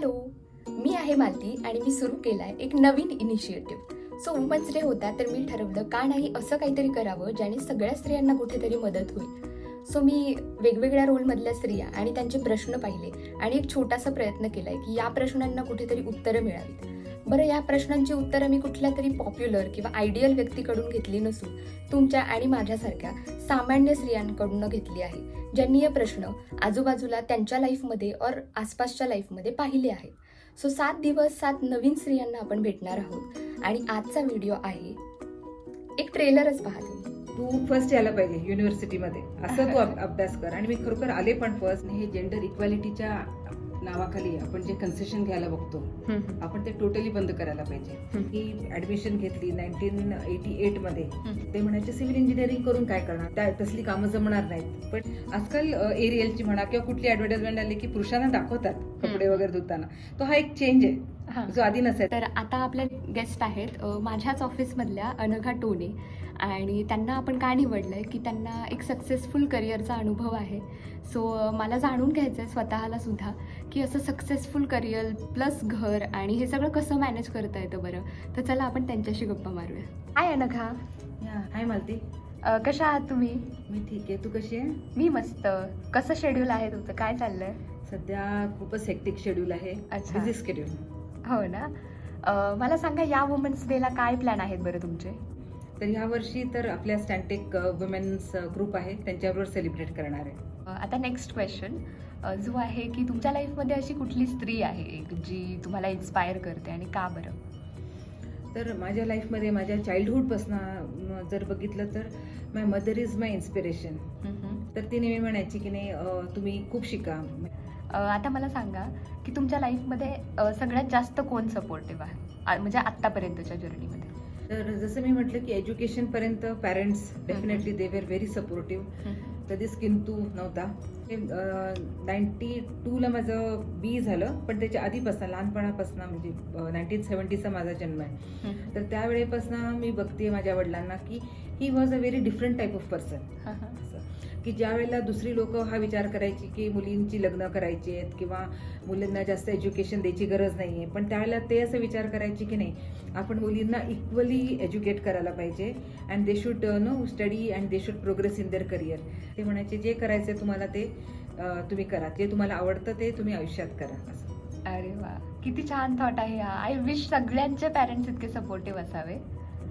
Hello, मी आहे मालती आणि मी सुरू केला आहे एक नवीन इनिशिएटिव्ह. सो वुमन्स डे होता तर मी ठरवलं का नाही असं काहीतरी करावं ज्याने सगळ्या स्त्रियांना कुठेतरी मदत होईल. सो मी वेगवेगळ्या रोलमधल्या स्त्रिया आणि त्यांचे प्रश्न पाहिले आणि एक छोटासा प्रयत्न केला आहे की या प्रश्नांना कुठेतरी उत्तरं मिळावीत. बरं, या प्रश्नांची उत्तरं मी कुठल्या तरी पॉप्युलर किंवा आयडियल व्यक्तीकडून घेतली नसून तुमच्या आणि माझ्यासारख्या सामान्य स्त्रियांकडून घेतली आहे, ज्यांनी हे प्रश्न आजूबाजूला त्यांच्या लाईफमध्ये और आसपासच्या लाईफमध्ये पाहिले आहेत. सो 7 दिवस 7 नवीन स्त्रियांना आपण भेटणार आहोत आणि आजचा व्हिडिओ आहे एक ट्रेलरच पहा तुम्ही. तू फर्स्ट यायला पाहिजे युनिव्हर्सिटीमध्ये असं तू अभ्यास कर. आणि मी खरोखर आले पण फर्स्ट. हे जेंडर इक्वॅलिटीच्या नावाखाली आपण जे कन्सेशन घ्यायला बघतो आपण ते टोटली बंद करायला पाहिजे. ही ऍडमिशन घेतली 1988 मध्ये. ते म्हणायचे सिव्हिल इंजिनिअरिंग करून काय करणार, त्या तसली कामं जमणार नाहीत. पण आजकाल एरियलची म्हणा किंवा कुठली ऍडव्हर्टाइजमेंट आली की पुरुषांना दाखवतात कपडे वगैरे धुताना. तो हा एक चेंज आहे जो आधी नसायचा. तर आता आपले गेस्ट आहेत माझ्याच ऑफिसमधल्या अनघा टोने, आणि त्यांना आपण का निवडलंय की त्यांना एक सक्सेसफुल करिअरचा अनुभव आहे. सो मला जाणून घ्यायचं आहे स्वतःला सुद्धा की असं सक्सेसफुल करिअर प्लस घर आणि हे सगळं कसं मॅनेज करता येतं. बरं, तर चला आपण त्यांच्याशी गप्पा मारूया. हाय अनघा. हाय मालती. कशा आहात तुम्ही? मी ठीक आहे, तू कशी आहे? मी मस्त. कसं शेड्यूल आहे तुमचं, काय चाललंय? सध्या खूपच हेक्टिक शेड्यूल आहे. अच्छा. Busy schedule. हो ना. मला सांगा या वुमन्स डेला काय प्लॅन आहेत बरं तुमचे? तर ह्या वर्षी तर आपल्या स्टँटेक वुमेन्स ग्रुप आहे त्यांच्याबरोबर सेलिब्रेट करणार आहे. आता नेक्स्ट क्वेश्चन जो आहे की तुमच्या लाईफमध्ये अशी कुठली स्त्री आहे एक जी तुम्हाला इन्स्पायर करते आणि का बरं? तर माझ्या लाईफमध्ये माझ्या चाइल्डहूडपासून जर बघितलं तर माय मदर इज माय इन्स्पिरेशन. तर ती नेहमी म्हणायची की नाही तुम्ही खूप शिका. आता मला सांगा की तुमच्या लाईफमध्ये सगळ्यात जास्त कोण सपोर्टिव्ह आहे म्हणजे आत्तापर्यंतच्या जर्नीमध्ये? तर जसं मी म्हटलं की एज्युकेशनपर्यंत parents definitely they were very supportive. कधीच किंतु नव्हता. 92ला माझं बी झालं, पण त्याच्या आधीपासून लहानपणापासून म्हणजे 1970चा माझा जन्म आहे. तर त्यावेळेपासून मी बघते माझ्या वडिलांना की he was a very different type of person. की ज्या वेळेला दुसरी लोक हा विचार करायची की मुलींची लग्न करायची आहेत किंवा मुलींना जास्त एज्युकेशन द्यायची गरज नाही आहे, पण त्यावेळेला ते असं विचार करायचे की नाही आपण मुलींना इक्वली एज्युकेट करायला पाहिजे and they should know study and they should progress in their career. ते म्हणायचे जे करायचं तुम्हाला ते तुम्ही करा, जे तुम्हाला आवडतं ते तुम्ही आयुष्यात करा असं. अरे वा, किती छान थॉट आहे हा. आय विश सगळ्यांचे पॅरेंट्स इतके सपोर्टिव्ह असावे.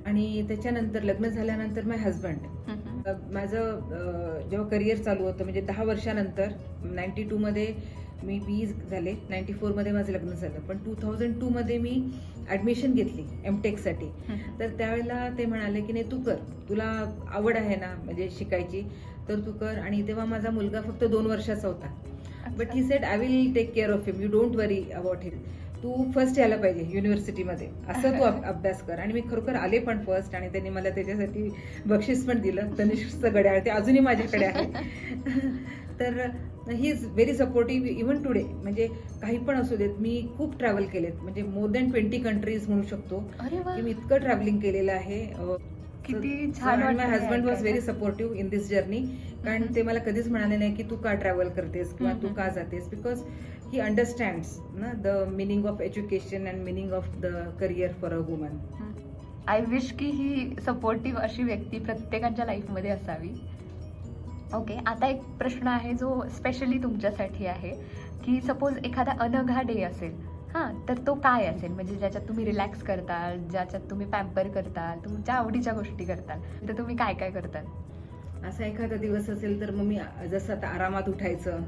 आणि त्याच्यानंतर लग्न झाल्यानंतर माय हजबंड. माझं जेव्हा करिअर चालू होतं म्हणजे 10 वर्षानंतर 92 मध्ये मी बी झाले, 94 मध्ये माझं लग्न झालं, पण 2002 मध्ये मी ऍडमिशन घेतली एमटेकसाठी. तर त्यावेळेला ते म्हणाले की नाही तू कर, तुला आवड आहे ना म्हणजे शिकायची तर तू कर. आणि तेव्हा माझा मुलगा फक्त 2 वर्षाचा होता. But he said I will take care of him, you don't worry about him. तू फर्स्ट यायला पाहिजे युनिव्हर्सिटीमध्ये असं तू अभ्यास कर. आणि मी खरोखर आले पण फर्स्ट, आणि त्यांनी मला त्याच्यासाठी बक्षीस पण दिलं. तनिष्कचं घड्याळ ते अजूनही माझ्याकडे आहे. तर he is very supportive even today. म्हणजे काही पण असू देत, मी खूप ट्रॅव्हल केलेत म्हणजे मोर दॅन 20 कंट्रीज म्हणू शकतो की मी इतकं ट्रॅव्हलिंग केलेलं आहे. किती छान. My husband was very supportive in this journey. कारण ते मला कधीच म्हणाले नाही की तू का ट्रॅव्हल करतेस किंवा तू का जातेस, बिकॉज ही अंडरस्टँड्स ना the meaning of education and meaning of the career for a woman. I wish की ही सपोर्टिव्ह अशी व्यक्ती प्रत्येकाच्या लाईफमध्ये असावी. ओके, आता एक प्रश्न आहे जो स्पेशली तुमच्यासाठी आहे की सपोज एखादा अनघा डे असेल, हां, तर तो काय असेल म्हणजे ज्याच्यात तुम्ही रिलॅक्स करताल, ज्याच्यात तुम्ही पॅम्पर करताल, तुमच्या आवडीच्या गोष्टी करताल, तर तुम्ही काय काय करताल? असा एखादा दिवस असेल तर मग मी जसं आता आरामात उठायचं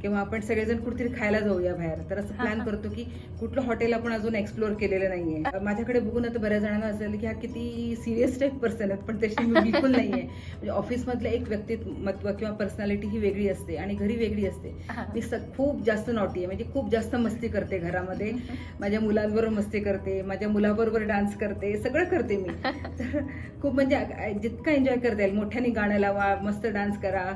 किंवा आपण सगळेजण कुठेतरी खायला जाऊया बाहेर. तर असं प्लॅन करतो की कुठलं हॉटेल आपण अजून एक्सप्लोअर केलेलं नाहीये. माझ्याकडे बघून आता बऱ्याच जणांना असेल की हा किती सिरियस टाईप पर्सन आहेत, पण तशी मी बिलकुल नाहीये. म्हणजे ऑफिसमधलं एक व्यक्तिमत्व किंवा पर्सनॅलिटी ही वेगळी असते आणि घरी वेगळी असते. मी खूप जास्त नॉटी आहे, म्हणजे खूप जास्त मस्ती करते घरामध्ये. माझ्या मुलांबरोबर मस्ती करते, माझ्या मुलाबरोबर डान्स करते, सगळं करते मी. तर खूप म्हणजे जितका एन्जॉय करता येईल. मोठ्याने गाणं लावा, मस्त डान्स करा.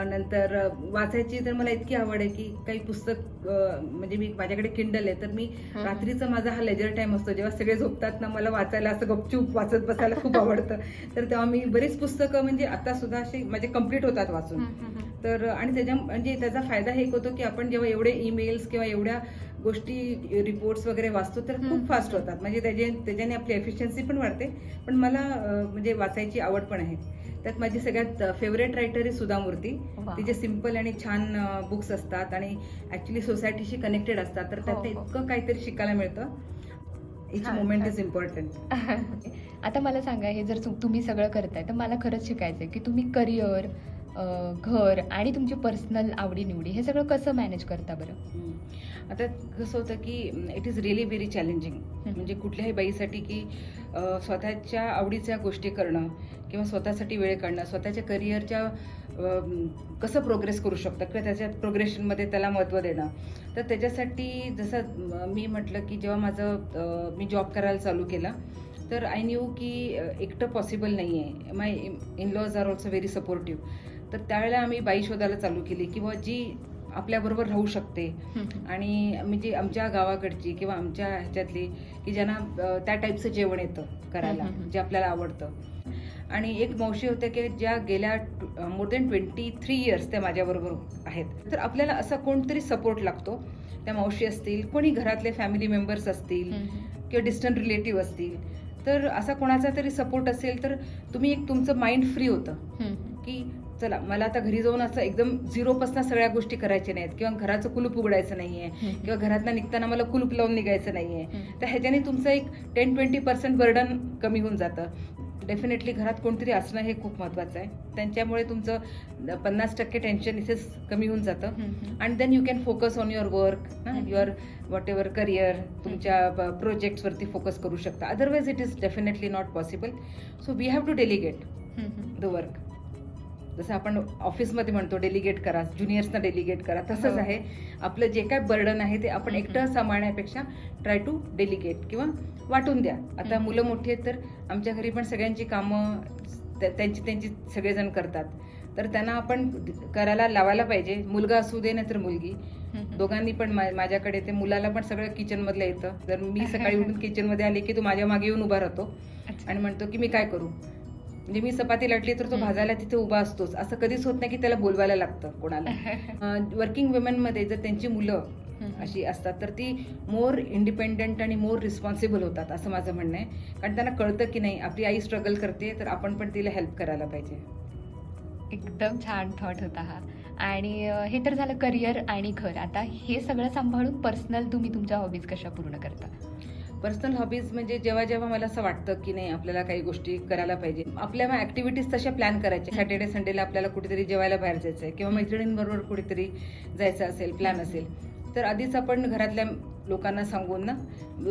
नंतर वाचायची तर मला इतकी आवड आहे की काही पुस्तक म्हणजे मी माझ्याकडे किंडल आहे, तर मी रात्रीचा माझा हा लेजर टाइम असतो जेव्हा सगळे झोपतात ना, मला वाचायला असं गपचूप वाचत बसायला खूप आवडतं. तर तेव्हा मी बरीच पुस्तकं म्हणजे आता सुद्धा अशी माझे कम्प्लीट होतात वाचून. तर आणि म्हणजे त्याचा फायदा हे एक होतो की आपण जेव्हा एवढे ईमेल्स किंवा एवढ्या गोष्टी रिपोर्ट्स वगैरे वाचतो तर खूप फास्ट होतात, म्हणजे त्याच्याने आपली एफिशियन्सी पण वाढते. पण मला म्हणजे वाचायची आवड पण आहे. त्यात माझी सगळ्यात फेवरेट रायटर आहे सुधा मूर्ती. वा. तिचे सिम्पल आणि छान बुक्स असतात आणि ऍक्च्युली सोसायटीशी कनेक्टेड असतात, तर त्यात हो, हो. इतकं काहीतरी शिकायला मिळतं. इच छान, मोमेंट छान. Is important. आता मला सांगा, हे जर तुम्ही सगळं करताय तर मला खरंच शिकायचंय की तुम्ही करिअर, घर आणि तुमची पर्सनल आवडीनिवडी हे सगळं कसं मॅनेज करता बरं? आता कसं होतं की it is really very challenging, म्हणजे कुठल्याही बाईसाठी की स्वतःच्या आवडीच्या गोष्टी करणं किंवा स्वतःसाठी वेळ काढणं, स्वतःच्या करिअरच्या कसं प्रोग्रेस करू शकतं किंवा त्याच्या प्रोग्रेशनमध्ये त्याला महत्त्व देणं. तर त्याच्यासाठी जसं मी म्हटलं की जेव्हा मी जॉब करायला चालू केला तर आय न्यू की एकटं पॉसिबल नाही आहे. My in-laws are also very supportive. तर त्यावेळेला आम्ही बाई शोधायला चालू केली किंवा जी आपल्याबरोबर राहू शकते आणि म्हणजे आमच्या गावाकडची किंवा आमच्या ह्याच्यातली की ज्यांना त्या टाईपचं जेवण येतं करायला, जे आपल्याला आवडतं. आणि एक मावशी होत्या की ज्या गेल्या मोर दॅन 23 इयर्स त्या माझ्याबरोबर आहेत. तर आपल्याला असा कोणतरी सपोर्ट लागतो. त्या मावशी असतील, कोणी घरातले फॅमिली मेंबर्स असतील किंवा डिस्टंट रिलेटिव्ह असतील, तर असा कोणाचा तरी सपोर्ट असेल तर तुमचं माइंड फ्री होतं की चला मला आता घरी जाऊन असं एकदम 0पासून सगळ्या गोष्टी करायच्या नाहीत किंवा घराचं कुलूप उघडायचं नाहीये किंवा घरातनं निघताना मला कुलूप लावून निघायचं नाहीये. तर ह्याच्याने तुमचं एक 10-20% बर्डन कमी होऊन जातं. डेफिनेटली घरात कोणतरी असणं हे खूप महत्त्वाचं आहे. त्यांच्यामुळे तुमचं 50% टेन्शन इथेच कमी होऊन जातं. And then you can focus on your work, your whatever career, तुमच्या प्रोजेक्ट्सवरती फोकस करू शकता. Otherwise it is definitely not possible. So we have to delegate the work. जसं आपण ऑफिसमध्ये म्हणतो डेलिगेट करा, ज्युनियर्सना डेलिगेट करा, तसंच आहे. आपलं जे काय बर्डन आहे ते आपण एकटं सांभाळण्यापेक्षा ट्राय टू डेलिगेट किंवा वाटून द्या. आता मुलं मोठी आहेत तर आमच्या घरी पण सगळ्यांची कामं त्यांची सगळेजण करतात, तर त्यांना आपण करायला लावायला पाहिजे. मुलगा असू दे नाही तर मुलगी, दोघांनी पण माझ्याकडे ते मुलाला पण सगळं किचनमधलं येतं. जर मी सकाळी उठून किचनमध्ये आले की तो माझ्या मागे येऊन उभा राहतो आणि म्हणतो की मी काय करू. म्हणजे मी चपाती लाटली तर तो भाजायला तिथे उभा असतोच. असं कधीच होत नाही की त्याला बोलवायला लागतं कोणाला. वर्किंग वुमेनमध्ये जर त्यांची मुलं अशी असतात तर ती मोर इंडिपेंडंट आणि मोर रिस्पॉन्सिबल होतात असं माझं म्हणणं आहे. कारण त्यांना कळतं की नाही आपली आई स्ट्रगल करते तर आपण पण तिला हेल्प करायला पाहिजे. एकदम छान थॉट होता हा. आणि हे तर झालं करिअर आणि घर. आता हे सगळं सांभाळून पर्सनल तुम्ही तुमच्या हॉबीज कशा पूर्ण करता? पर्सनल हॉबीज म्हणजे जेव्हा मला असं वाटतं की नाही आपल्याला काही गोष्टी करायला पाहिजे, आपल्या ऍक्टिव्हिटीज तशा प्लॅन करायच्या. सॅटर्डे संडेला आपल्याला कुठेतरी जेवायला बाहेर जायचं आहे किंवा मैत्रिणींबरोबर कुठेतरी जायचं असेल, प्लॅन असेल, तर आधीच आपण घरातल्या लोकांना सांगून ना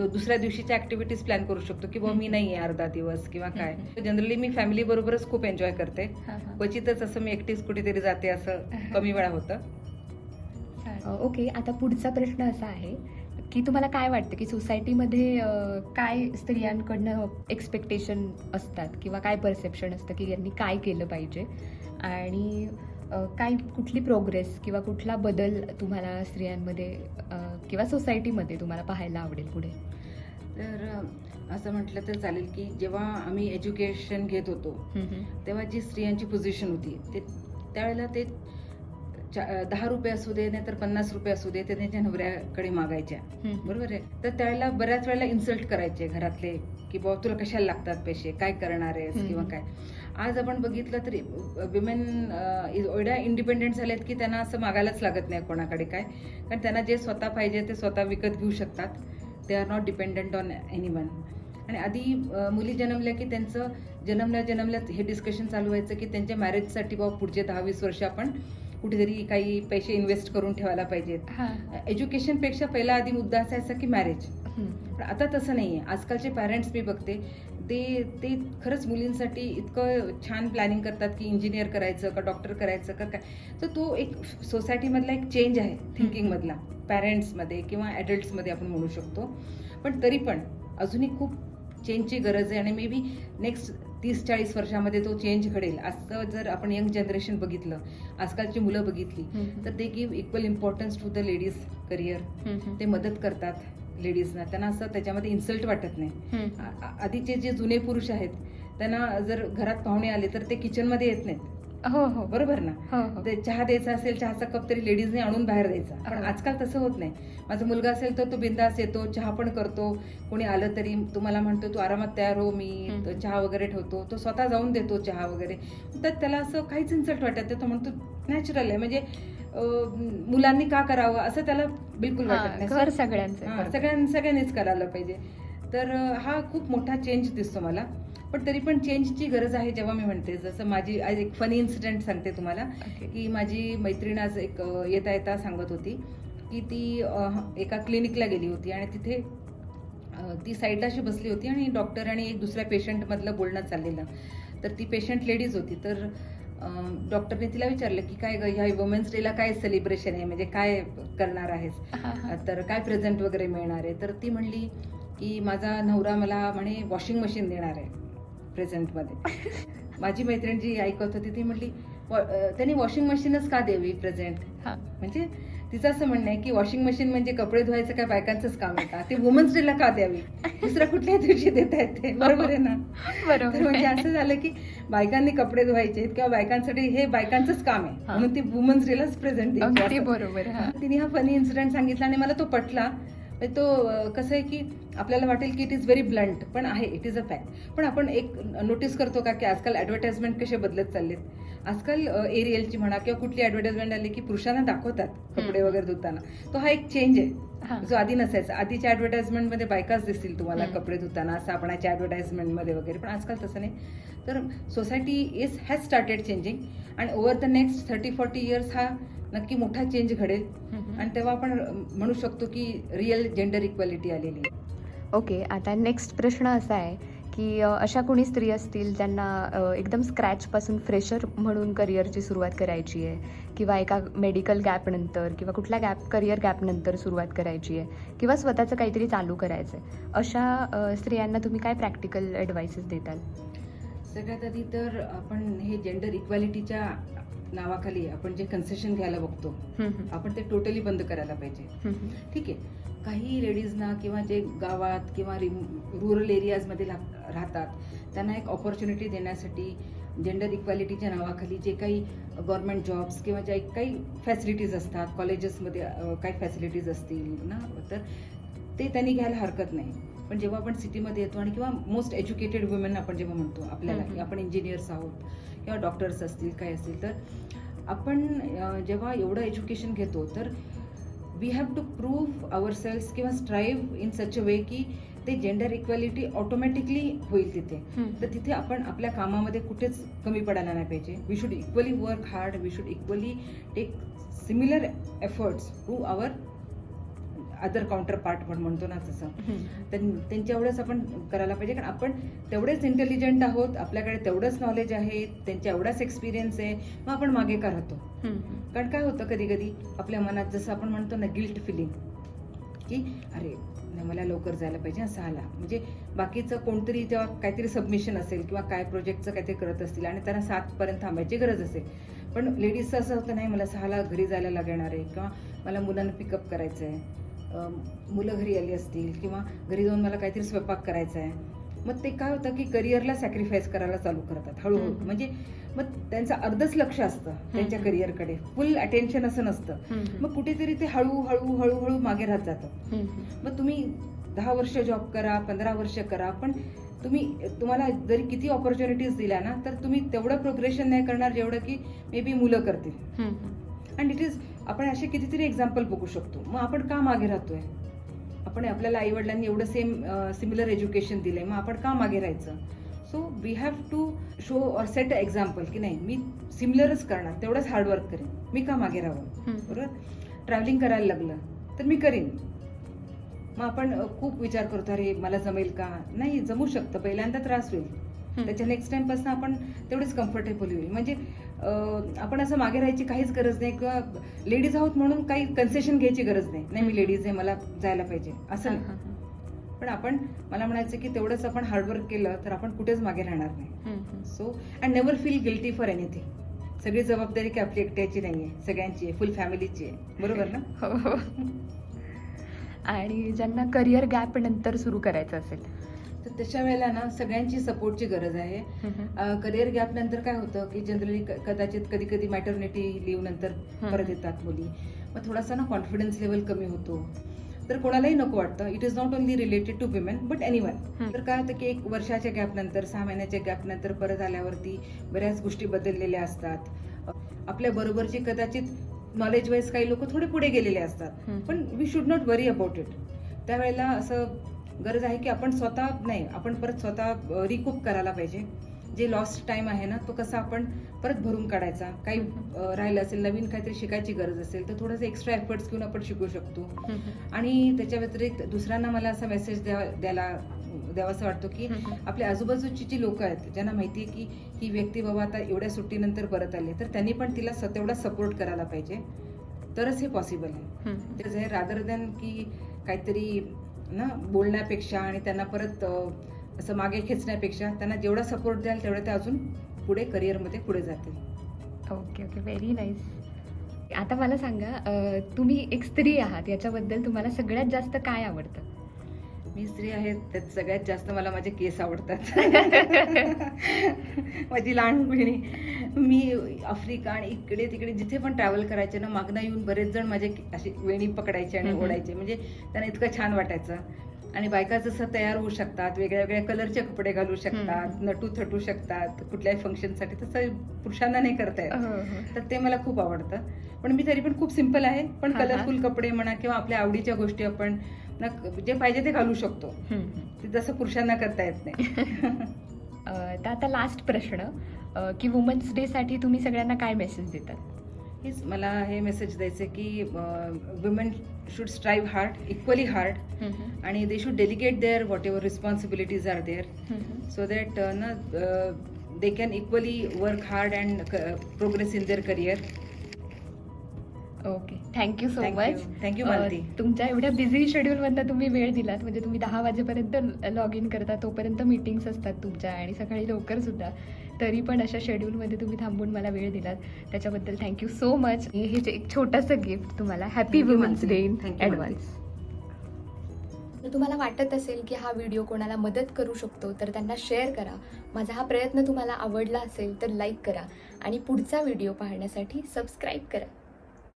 दुसऱ्या दिवशीच्या ऍक्टिव्हिटीज प्लॅन करू शकतो की बाबा मी नाही आहे अर्धा दिवस किंवा काय. जनरली मी फॅमिली बरोबरच खूप एन्जॉय करते. क्वचितच असं मी एकटीच कुठेतरी जाते असं कमी वेळा होतं. ओके, आता पुढचा प्रश्न असा आहे की तुम्हाला काय वाटतं की सोसायटीमध्ये काय स्त्रियांकडनं एक्सपेक्टेशन असतात किंवा काय परसेप्शन असतं की यांनी काय केलं पाहिजे आणि कुठली प्रोग्रेस किंवा कुठला बदल तुम्हाला स्त्रियांमध्ये किंवा सोसायटीमध्ये तुम्हाला पाहायला आवडेल पुढे? तर असं म्हटलं तर चालेल की जेव्हा आम्ही एज्युकेशन घेत होतो तेव्हा जी स्त्रियांची पोझिशन होती त्यावेळेला ते 10 रुपये असू दे नाही तर 50 रुपये असू दे ते त्यांच्या नवऱ्याकडे मागायच्या, बरोबर आहे. तर त्यावेळेला बऱ्याच वेळेला इन्सल्ट करायचे घरातले की बाबा तुला कशाला लागतात पैसे, काय करणार आहेस किंवा काय. आज आपण बघितलं तरी विमेन एवढ्या इंडिपेंडेंट झाल्यात की त्यांना असं मागायलाच लागत नाही कोणाकडे काय, कारण त्यांना जे स्वतः पाहिजे ते स्वतः विकत घेऊ शकतात. They are not dependent on anyone. आणि आधी मुली जन्मल्या की त्यांचं जन्मल्यात हे डिस्कशन चालू व्हायचं की त्यांच्या मॅरेजसाठी बाबा पुढचे 10-20 वर्ष आपण कुठेतरी काही पैसे इन्व्हेस्ट करून ठेवायला पाहिजेत. एज्युकेशनपेक्षा पहिला आधी मुद्दा असायचा की मॅरेज. पण आता तसं नाहीये. आजकालचे पॅरेंट्स मी बघते ते खरंच मुलींसाठी इतकं छान प्लॅनिंग करतात की इंजिनियर करायचं का डॉक्टर करायचं का काय. तर तो एक सोसायटीमधला एक चेंज आहे थिंकिंगमधला, पॅरेंट्समध्ये किंवा ॲडल्ट्समध्ये आपण म्हणू शकतो. पण तरी पण अजूनही खूप चेंजची गरज आहे आणि मे बी नेक्स्ट 30-40 वर्षामध्ये तो चेंज घडेल. असं जर आपण यंग जनरेशन बघितलं, आजकालची मुलं बघितली तर ते give equal importance to the ladies career. ते मदत करतात लेडीजना, त्यांना असं त्याच्यामध्ये इन्सल्ट वाटत नाही. आधीचे जे जुने पुरुष आहेत त्यांना जर घरात पाहुणे आले तर ते किचनमध्ये येत नाहीत, हो हो बरोबर ना. हो हो ते चहा द्यायचा असेल, चहाचा कप तरी लेडीजने आणून बाहेर द्यायचा. पण हो. आजकाल तसं होत नाही. माझा मुलगा असेल तर तो बिंदास येतो, चहा पण करतो. कोणी आलं तरी तुम्हाला म्हणतो तू आरामात तयार हो, मी हम्म. चहा वगैरे ठेवतो. तो स्वतः जाऊन देतो चहा वगैरे. तर त्याला असं काहीच इन्सल्ट वाटत नाही. तो म्हणतो नॅचरल आहे, म्हणजे मुलांनी का करावं असं त्याला बिलकुल वाटत हा, नाही. घर सगळ्यांचं आहे. हां, बरोबर. सगळ्यांनीच करायला पाहिजे. तर हा खूप मोठा चेंज दिसतो मला. पण तरी पण चेंजची गरज आहे जेव्हा मी म्हणते. जसं माझी आज एक फनी इन्सिडेंट सांगते तुम्हाला, ओके. की माझी मैत्रीण आज एक येता येता सांगत होती की ती एका क्लिनिकला गेली होती आणि तिथे ती साईडला अशी बसली होती आणि डॉक्टर आणि एक दुसऱ्या पेशंटमधलं बोलणं चाललेलं. तर ती पेशंट लेडीज होती. तर डॉक्टरने तिला विचारलं की काय ग, ह्या वुमेन्स डेला काय सेलिब्रेशन आहे, म्हणजे काय करणार आहेस, हा, हा. तर काय प्रेझेंट वगैरे मिळणार आहे. तर ती म्हणली की माझा नवरा मला म्हणे वॉशिंग मशीन देणार आहे प्रेझेंटमध्ये. माझी मैत्रीण जी ऐकत होती ती म्हटली त्यांनी वॉशिंग मशीनच का द्यावी प्रेझेंट. हा. म्हणजे तिचं असं म्हणणं आहे की वॉशिंग मशीन म्हणजे कपडे धुवायचं काय बायकांचंच काम आहे का, ते वुमन्स डेला का द्यावी, दुसऱ्या कुठल्या दिवशी देता येते. बरोबर आहे ना. तर बरोबर म्हणजे आहे. असं झालं की बायकांनी कपडे धुवायचे किंवा बायकांसाठी हे बायकांचंच काम आहे, हा. म्हणून ती वुमन्स डेलाच प्रेझेंट अगदी द्यायची. बरोबर. हा. तिने हा फनी इन्सिडेंट सांगितला आणि मला तो पटला. म्हणजे तो कसं आहे की आपल्याला वाटेल की इट इज व्हेरी ब्लंट, पण आहे, इट इज अ फॅक्ट. पण आपण एक नोटीस करतो का की आजकाल ऍडव्हर्टाइजमेंट कसे बदलत चाललेत. आजकाल एरियलची म्हणा किंवा कुठली ऍडव्हर्टाइजमेंट आली की पुरुषांना दाखवतात कपडे वगैरे धुताना. तो हा एक चेंज हा. आहे जो आधी नसायचा. आधीच्या ऍडव्हर्टाइजमेंटमध्ये बायकाच दिसतील तुम्हाला हम्म. कपडे धुताना, साबणाच्या ऍडव्हर्टाइजमेंटमध्ये वगैरे, पण आजकाल तसं नाही. तर सोसायटी हॅज स्टार्टेड चेंजिंग आणि ओव्हर द नेक्स्ट 30-40 इयर्स हा नक्की मोठा चेंज घडेल हम्म. आणि तेव्हा आपण म्हणू शकतो की रिअल जेंडर इक्वॅलिटी आलेली आहे. ओके, आता नेक्स्ट प्रश्न असा आहे की अशा कोणी स्त्री असतील ज्यांना एकदम स्क्रॅचपासून फ्रेशर म्हणून करिअरची सुरुवात करायची आहे किंवा एका मेडिकल गॅपनंतर किंवा कुठल्या करिअर गॅपनंतर सुरुवात करायची आहे किंवा स्वतःचं काहीतरी चालू करायचं आहे, अशा स्त्रियांना तुम्ही काय प्रॅक्टिकल ॲडवाइसेस देताल? सगळ्यात आधी तर आपण हे जेंडर इक्वॅलिटीच्या नावाखाली आपण जे कन्सेशन घ्यायला बघतो आपण ते टोटली बंद करायला पाहिजे. ठीक आहे, काही लेडीजना किंवा जे गावात किंवा रुरल एरियाजमध्ये राहतात त्यांना एक ऑपॉर्च्युनिटी देण्यासाठी जेंडर इक्वॅलिटीच्या नावाखाली जे काही गव्हर्नमेंट जॉब्स किंवा ज्या काही फॅसिलिटीज असतात, कॉलेजेसमध्ये काही फॅसिलिटीज असतील ना, तर ते त्यांनी घ्यायला हरकत नाही. पण जेव्हा आपण सिटीमध्ये येतो आणि किंवा मोस्ट एज्युकेटेड वुमेन आपण जेव्हा म्हणतो आपल्याला की आपण इंजिनियर्स आहोत किंवा डॉक्टर्स असतील काय असतील, तर आपण जेव्हा एवढं एज्युकेशन घेतो तर we have to prove ourselves किंवा strive in such a way की ते जेंडर इक्वॅलिटी ऑटोमॅटिकली होईल तिथे. तर तिथे आपण आपल्या कामामध्ये कुठेच कमी पडायला नाही पाहिजे. We should equally work hard, we should equally take similar efforts to our other counterpart पण म्हणतो ना तसं. त्यांच्या एवढंच आपण करायला पाहिजे, कारण आपण तेवढेच इंटेलिजंट आहोत, आपल्याकडे तेवढंच नॉलेज आहे, त्यांच्या एवढाच एक्सपिरियन्स आहे, मग आपण मागे का राहतो. कारण काय होतं कधी कधी आपल्या मनात जसं आपण म्हणतो ना गिल्ट फिलिंग की अरे नाही मला लवकर जायला पाहिजे 6ला, म्हणजे बाकीचं कोणतरी तेव्हा काहीतरी सबमिशन असेल किंवा काय प्रोजेक्टचं काहीतरी करत असतील आणि त्यांना 7पर्यंत थांबायची गरज असेल, पण लेडीजचं असं होतं नाही मला 6ला घरी जायला लागणार आहे किंवा मला मुलांना पिकअप करायचं आहे, मुलं घरी आली असतील किंवा घरी जाऊन मला काहीतरी स्वयंपाक करायचा आहे. मग ते काय होतं की करिअरला सॅक्रिफाईस करायला चालू करतात हळूहळू. म्हणजे मग त्यांचं अर्धच लक्ष असतं त्यांच्या करिअरकडे, फुल अटेन्शन असं नसतं. मग कुठेतरी ते हळूहळू हळूहळू मागे राहत जातं. मग तुम्ही 10 वर्ष जॉब करा, 15 वर्ष करा, पण तुम्हाला जरी किती ऑपॉर्च्युनिटीज दिल्या ना तर तुम्ही तेवढं प्रोग्रेशन नाही करणार जेवढं की मे बी मुलं करतील. अँड इट इज आपण असे कितीतरी एक्झाम्पल बघू शकतो. मग आपण का मागे राहतोय? आपल्याला आई वडिलांनी एवढं सिमिलर एज्युकेशन दिलंय, मग आपण का मागे राहायचं? So we have to show or set a example की नाही मी सिमिलरच करणार, तेवढंच हार्डवर्क करेन, मी का मागे राहावं. बरोबर, ट्रॅव्हलिंग करायला लागलं तर मी करीन. मग आपण खूप विचार करतो अरे मला जमेल का, नाही जमू शकतं, पहिल्यांदा त्रास होईल, त्याच्या नेक्स्ट टाइम पासून आपण तेवढेच कम्फर्टेबल होईल. म्हणजे आपण असं मागे राहायची काहीच गरज नाही किंवा लेडीज आहोत म्हणून काही कन्सेशन घ्यायची गरज नाही, नाही मी लेडीज आहे मला जायला पाहिजे असं नाही. पण मला म्हणायचं की तेवढंच आपण हार्डवर्क केलं तर आपण कुठेच मागे राहणार नाही. So and never feel guilty for anything. सगळी जबाबदारी की आपली एकट्याची नाहीये, सगळ्यांची आहे, फुल फॅमिलीची आहे. बरोबर ना? हो. आणि ज्यांना करिअर गॅप नंतर सुरू करायचं असेल तर त्याच्या वेळेला ना सगळ्यांची सपोर्टची गरज आहे. करिअर गॅप नंतर काय होतं की जनरली कदाचित कधी कधी मॅटर्निटी लिव्ह नंतर परत येतात मुली, मग थोडासा ना कॉन्फिडन्स लेवल कमी होतो. तर कोणालाही नको वाटतं. It is not only related to women but anyone. तर काय होतं की 1 वर्षाच्या गॅप नंतर 6 महिन्याच्या गॅप नंतर परत आल्यावरती बऱ्याच गोष्टी बदललेल्या असतात. आपल्या बरोबरची कदाचित नॉलेज वाईज काही लोक थोडे पुढे गेलेले असतात, पण we should not worry about it. त्यावेळेला असं गरज आहे की आपण परत स्वतः रिकूप करायला पाहिजे. जे लॉस्ट टाइम आहे ना तो कसा आपण परत भरून काढायचा. काही राहिलं असेल, नवीन काहीतरी शिकायची गरज असेल तर थोडंसं एक्स्ट्रा एफर्ट्स घेऊन आपण शिकू शकतो. आणि त्याच्या व्यतिरिक्त दुसऱ्यांना मला असा मेसेज द्यावासा वाटतो की आपल्या आजूबाजूची जी लोक आहेत ज्यांना माहिती आहे की ही व्यक्ती बाबा आता एवढ्या सुट्टीनंतर परत आली, तर त्यांनी पण तिला तेवढा सपोर्ट करायला पाहिजे, तरच हे पॉसिबल आहे. तेच आहे, रादर दॅन की काहीतरी ना बोलण्यापेक्षा आणि त्यांना परत असं मागे खेचण्यापेक्षा त्यांना जेवढा सपोर्ट द्याल तेवढं ते अजून पुढे करिअरमध्ये पुढे जातील. Okay okay, very nice. आता मला सांगा, तुम्ही एक स्त्री आहात, याच्याबद्दल तुम्हाला सगळ्यात जास्त काय आवडतं? मी स्त्री आहे त्यात सगळ्यात जास्त मला माझे केस आवडतात. माझी लहान बहिणी, मी आफ्रिका आणि इकडे तिकडे जिथे पण ट्रॅव्हल करायचे ना, मागणं येऊन बरेच जण माझे अशी वेणी पकडायचे आणि ओढायचे. म्हणजे त्यांना इतकं छान वाटायचं. आणि बायका जसं तयार होऊ शकतात, वेगळ्या वेगळ्या कलरचे कपडे घालू शकतात, नटू थटू शकतात कुठल्याही फंक्शनसाठी, तसं पुरुषांना नाही करता येत. तर ते मला खूप आवडतं. पण मी तरी पण खूप सिम्पल आहे, पण कलरफुल कपडे म्हणा किंवा आपल्या आवडीच्या गोष्टी आपण जे पाहिजे ते घालू शकतो, ते जसं पुरुषांना करता येत नाही. तर आता लास्ट प्रश्न, की वुमन्स डे साठी तुम्ही सगळ्यांना काय मेसेज देतात? हेच मला हे मेसेज द्यायचं की women should strive hard, equally hard, आणि they should delegate their whatever responsibilities are there, so that they can equally work hard and progress in their career. Okay, thank you so much. Thank you Malati. तुमच्या एवढ्या busy शेड्यूलमधनं तुम्ही वेळ दिलात. म्हणजे तुम्ही 10 वाजेपर्यंत log in करता, तोपर्यंत मीटिंग्स असतात तुमच्या, आणि सकाळी लवकर सुद्धा. तरी पण अशा शेड्यूलमध्ये तुम्ही थांबून मला वेळ दिलात, त्याच्याबद्दल थँक्यू सो मच. हे जे एक छोटंसं गिफ्ट तुम्हाला, happy women's day in advance. जर तुम्हाला वाटत असेल की हा व्हिडिओ कोणाला मदत करू शकतो तर त्यांना शेअर करा. माझा हा प्रयत्न तुम्हाला आवडला असेल तर लाईक करा, आणि पुढचा व्हिडिओ पाहण्यासाठी सबस्क्राईब करा.